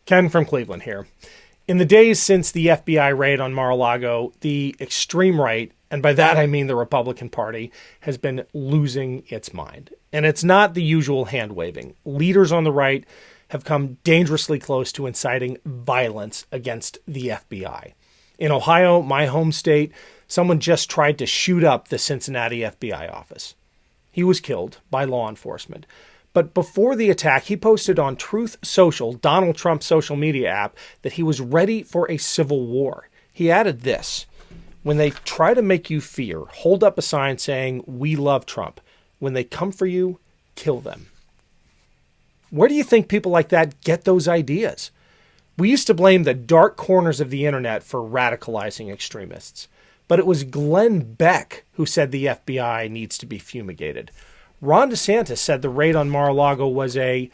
Ken from Cleveland here. In the days since the FBI raid on Mar-a-Lago, the extreme right, and by that I mean the Republican Party, has been losing its mind. And it's not the usual hand-waving. Leaders on the right have come dangerously close to inciting violence against the FBI. In Ohio, my home state, someone just tried to shoot up the Cincinnati FBI office. He was killed by law enforcement. But before the attack, he posted on Truth Social, Donald Trump's social media app, that he was ready for a civil war. He added this: "When they try to make you fear, hold up a sign saying, 'We love Trump.' When they come for you, kill them." Where do you think people like that get those ideas? We used to blame the dark corners of the internet for radicalizing extremists. But it was Glenn Beck who said the FBI needs to be fumigated. Ron DeSantis said the raid on Mar-a-Lago was a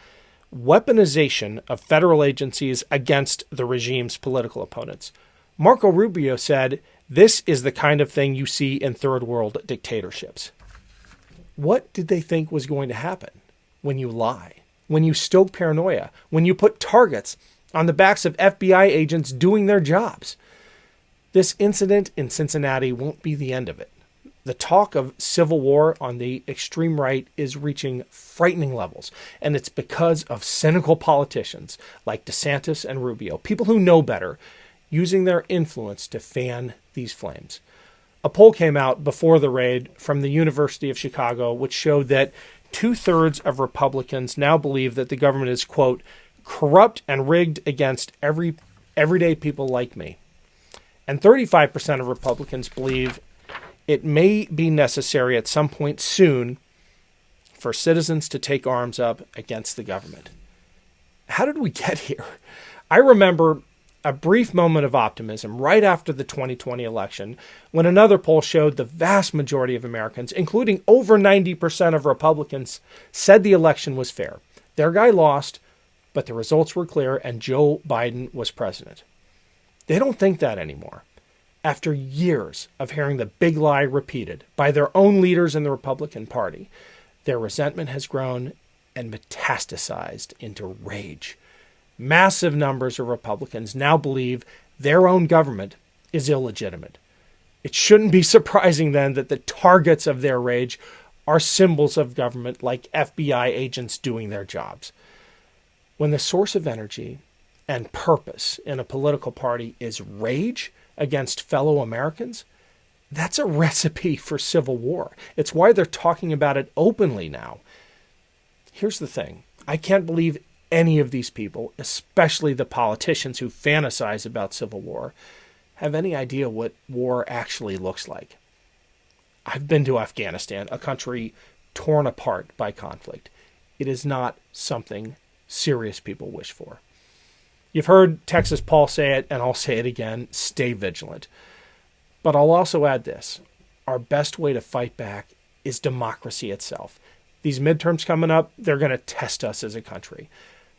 weaponization of federal agencies against the regime's political opponents. Marco Rubio said, "This is the kind of thing you see in third world dictatorships." What did they think was going to happen when you lie, when you stoke paranoia, when you put targets on the backs of FBI agents doing their jobs? This incident in Cincinnati won't be the end of it. The talk of civil war on the extreme right is reaching frightening levels, and it's because of cynical politicians like DeSantis and Rubio, people who know better, using their influence to fan these flames. A poll came out before the raid from the University of Chicago, which showed that 2/3 of Republicans now believe that the government is, quote, corrupt and rigged against everyday people like me. And 35% of Republicans believe it may be necessary at some point soon for citizens to take arms up against the government. How did we get here? I remember a brief moment of optimism right after the 2020 election when another poll showed the vast majority of Americans, including over 90% of Republicans, said the election was fair. Their guy lost, but the results were clear and Joe Biden was president. They don't think that anymore. After years of hearing the big lie repeated by their own leaders in the Republican Party, their resentment has grown and metastasized into rage. Massive numbers of Republicans now believe their own government is illegitimate. It shouldn't be surprising then that the targets of their rage are symbols of government like FBI agents doing their jobs. When the source of energy and purpose in a political party is rage against fellow Americans, that's a recipe for civil war. It's why they're talking about it openly now. Here's the thing. I can't believe any of these people, especially the politicians who fantasize about civil war, have any idea what war actually looks like. I've been to Afghanistan, a country torn apart by conflict. It is not something serious people wish for. You've heard Texas Paul say it, and I'll say it again, stay vigilant. But I'll also add this. Our best way to fight back is democracy itself. These midterms coming up, they're going to test us as a country.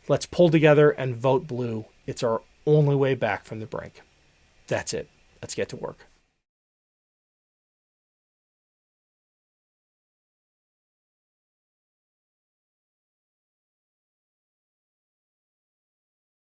Let's pull together and vote blue. It's our only way back from the brink. That's it. Let's get to work.